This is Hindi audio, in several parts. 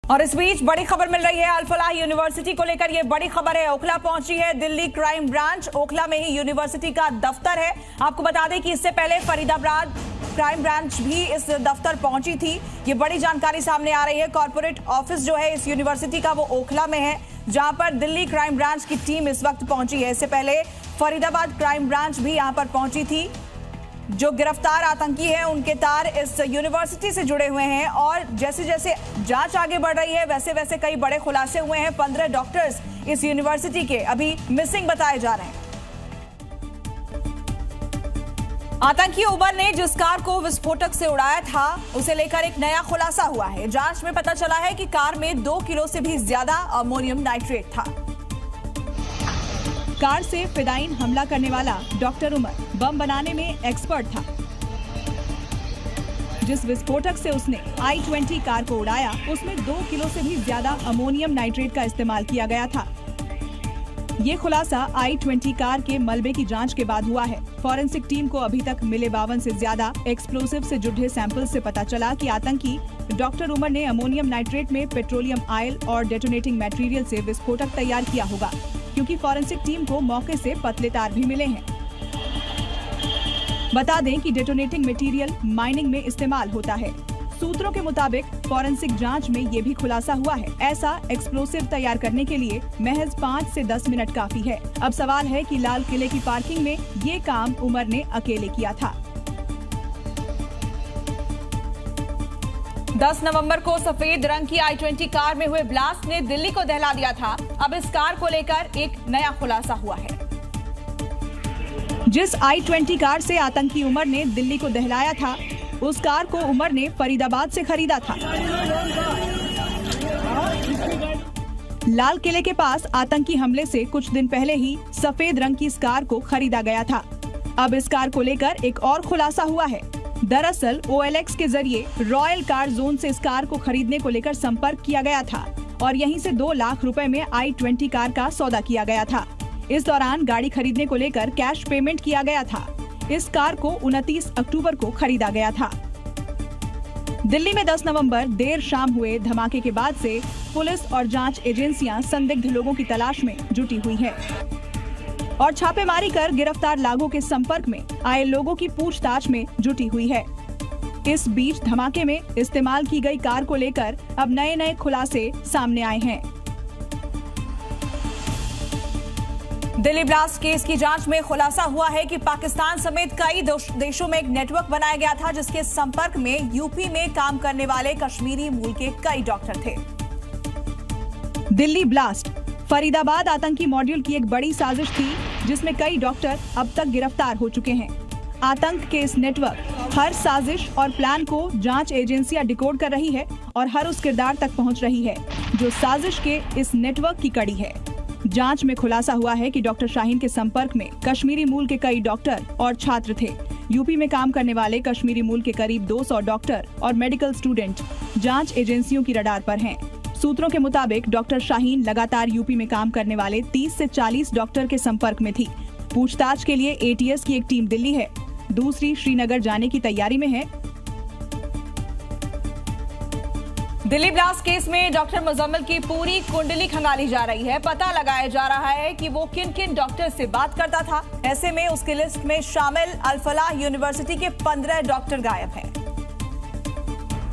और इस बीच बड़ी खबर मिल रही है अल फलाह यूनिवर्सिटी को लेकर। ये बड़ी खबर है, ओखला पहुंची है दिल्ली क्राइम ब्रांच। ओखला में ही यूनिवर्सिटी का दफ्तर है। आपको बता दें कि इससे पहले फरीदाबाद क्राइम ब्रांच भी इस दफ्तर पहुंची थी। ये बड़ी जानकारी सामने आ रही है। कॉर्पोरेट ऑफिस जो है इस यूनिवर्सिटी का वो ओखला में है, जहां पर दिल्ली क्राइम ब्रांच की टीम इस वक्त पहुंची है। इससे पहले फरीदाबाद क्राइम ब्रांच भी यहां पर पहुंची थी। जो गिरफ्तार आतंकी हैं उनके तार इस यूनिवर्सिटी से जुड़े हुए हैं और जैसे जैसे जांच आगे बढ़ रही है वैसे वैसे कई बड़े खुलासे हुए हैं। 15 डॉक्टर्स इस यूनिवर्सिटी के अभी मिसिंग बताए जा रहे हैं। आतंकी उमर ने जिस कार को विस्फोटक से उड़ाया था उसे लेकर एक नया खुलासा हुआ है। जांच में पता चला है कि कार में 2 किलो से भी ज्यादा अमोनियम नाइट्रेट था। कार से फिदाइन हमला करने वाला डॉक्टर उमर बम बनाने में एक्सपर्ट था। जिस विस्फोटक से उसने I-20 कार को उड़ाया उसमें 2 किलो से भी ज्यादा अमोनियम नाइट्रेट का इस्तेमाल किया गया था। ये खुलासा I-20 कार के मलबे की जांच के बाद हुआ है। फॉरेंसिक टीम को अभी तक मिले 52 से ज्यादा एक्सप्लोसिव से जुड़े सैंपल से पता चला कि आतंकी डॉक्टर उमर ने अमोनियम नाइट्रेट में पेट्रोलियम ऑयल और डेटोनेटिंग मटेरियल से विस्फोटक तैयार किया होगा, क्योंकि फॉरेंसिक टीम को मौके से पतले तार भी मिले हैं। बता दें कि डेटोनेटिंग मटेरियल माइनिंग में इस्तेमाल होता है। सूत्रों के मुताबिक फॉरेंसिक जांच में ये भी खुलासा हुआ है। ऐसा एक्सप्लोसिव तैयार करने के लिए महज 5 से 10 मिनट काफी है। अब सवाल है कि लाल किले की पार्किंग में ये काम उमर ने अकेले किया था। 10 नवंबर को सफेद रंग की I-20 कार में हुए ब्लास्ट ने दिल्ली को दहला दिया था। अब इस कार को लेकर एक नया खुलासा हुआ है। जिस I-20 कार से आतंकी उमर ने दिल्ली को दहलाया था उस कार को उमर ने फरीदाबाद से खरीदा था। लाल किले के पास आतंकी हमले से कुछ दिन पहले ही सफेद रंग की इस कार को खरीदा गया था। अब इस कार को लेकर एक और खुलासा हुआ है। दरअसल OLX के जरिए रॉयल कार जोन से इस कार को खरीदने को लेकर संपर्क किया गया था और यहीं से 2 लाख रुपए में I-20 कार का सौदा किया गया था। इस दौरान गाड़ी खरीदने को लेकर कैश पेमेंट किया गया था। इस कार को 29 अक्टूबर को खरीदा गया था। दिल्ली में 10 नवंबर देर शाम हुए धमाके के बाद से पुलिस और जांच एजेंसियां संदिग्ध लोगों की तलाश में जुटी हुई हैं और छापेमारी कर गिरफ्तार लोगों के संपर्क में आए लोगों की पूछताछ में जुटी हुई है। इस बीच धमाके में इस्तेमाल की गई कार को लेकर अब नए खुलासे सामने आए हैं। दिल्ली ब्लास्ट केस की जांच में खुलासा हुआ है कि पाकिस्तान समेत कई देशों में एक नेटवर्क बनाया गया था जिसके संपर्क में यूपी में काम करने वाले कश्मीरी मूल के कई डॉक्टर थे। दिल्ली ब्लास्ट फरीदाबाद आतंकी मॉड्यूल की एक बड़ी साजिश थी जिसमें कई डॉक्टर अब तक गिरफ्तार हो चुके हैं। आतंक के इस नेटवर्क हर साजिश और प्लान को जांच एजेंसियां डिकोड कर रही है और हर उस किरदार तक पहुंच रही है जो साजिश के इस नेटवर्क की कड़ी है। जांच में खुलासा हुआ है कि डॉक्टर शाहीन के संपर्क में कश्मीरी मूल के कई डॉक्टर और छात्र थे। यूपी में काम करने वाले कश्मीरी मूल के करीब 200 डॉक्टर और मेडिकल स्टूडेंट जांच एजेंसियों की रडार पर हैं। सूत्रों के मुताबिक डॉक्टर शाहीन लगातार यूपी में काम करने वाले 30 से 40 डॉक्टर के संपर्क में थी। पूछताछ के लिए ATS की एक टीम दिल्ली है, दूसरी श्रीनगर जाने की तैयारी में है। दिल्ली ब्लास्ट केस में डॉक्टर मुजम्मिल की पूरी कुंडली खंगाली जा रही है। पता लगाया जा रहा है कि वो किन किन डॉक्टर से बात करता था। ऐसे में उसकी लिस्ट में शामिल अल फलाह यूनिवर्सिटी के 15 डॉक्टर गायब हैं।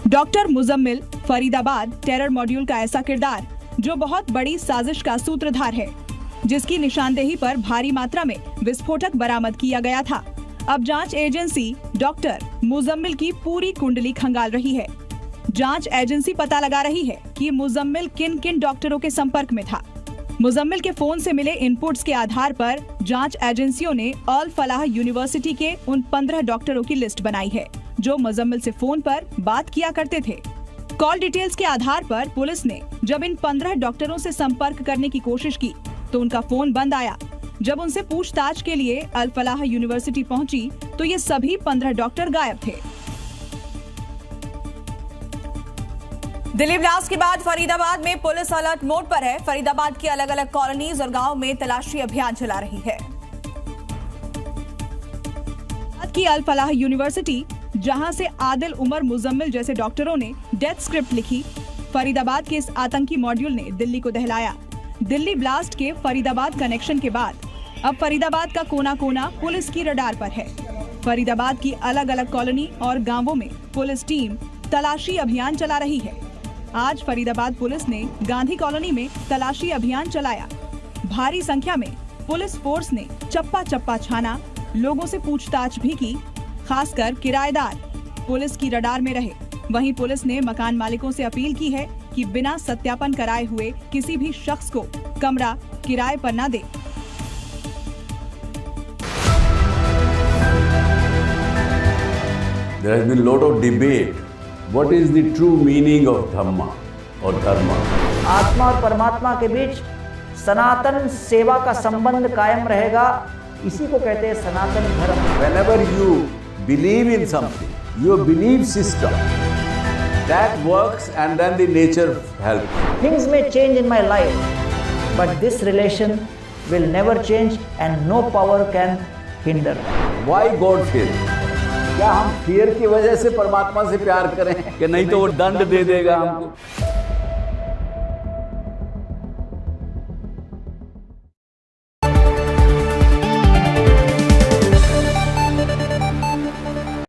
Doctor Muzammil Faridabad terror module का ऐसा किरदार जो बहुत बड़ी साजिश का सूत्रधार है, जिसकी निशानदेही पर भारी मात्रा में विस्फोटक बरामद किया गया था। अब जांच एजेंसी डॉक्टर मुजम्मिल की पूरी कुंडली खंगाल रही है। जांच एजेंसी पता लगा रही है कि मुजम्मिल किन किन डॉक्टरों के संपर्क में था। मुजम्मिल के फोन से मिले इनपुट्स के आधार पर जांच एजेंसियों ने अल फलाह यूनिवर्सिटी के उन 15 डॉक्टरों की लिस्ट बनाई है जो मुजम्मिल से फोन पर बात किया करते थे। कॉल डिटेल्स के आधार पर पुलिस ने जब इन 15 डॉक्टरों से संपर्क करने की कोशिश की तो उनका फोन बंद आया। जब उनसे पूछताछ के लिए अल फलाह यूनिवर्सिटी पहुंची तो ये सभी 15 डॉक्टर गायब थे। दिल्ली ब्लास्ट के बाद फरीदाबाद में पुलिस अलर्ट मोड पर है। फरीदाबाद की अलग अलग कॉलोनीज और गांव में तलाशी अभियान चला रही है। की अल फलाह यूनिवर्सिटी, जहां से आदिल उमर मुजम्मिल जैसे डॉक्टरों ने डेथ स्क्रिप्ट लिखी, फरीदाबाद के इस आतंकी मॉड्यूल ने दिल्ली को दहलाया। दिल्ली ब्लास्ट के फरीदाबाद कनेक्शन के बाद अब फरीदाबाद का कोना कोना पुलिस की रडार पर है। फरीदाबाद की अलग अलग कॉलोनी और गांवों में पुलिस टीम तलाशी अभियान चला रही है। आज फरीदाबाद पुलिस ने गांधी कॉलोनी में तलाशी अभियान चलाया। भारी संख्या में पुलिस फोर्स ने चप्पा चप्पा छाना, लोगों से पूछताछ भी की, खासकर किराएदार पुलिस की रडार में रहे। वहीं पुलिस ने मकान मालिकों से अपील की है कि बिना सत्यापन कराए हुए किसी भी शख्स को कमरा किराए पर न दे। There has been a lot of debate. What is the true meaning of Dhamma or Dharma? आत्मा और परमात्मा के बीच सनातन सेवा का संबंध कायम रहेगा, इसी को कहते हैं सनातन धर्म। Whenever you believe in something, your belief system that works and then the nature helps. Things may change in my life, but this relation will never change and no power can hinder. Why God fear? क्या हम fear की वजह से परमात्मा से प्यार करें कि नहीं तो वो दंड दे देगा हमको?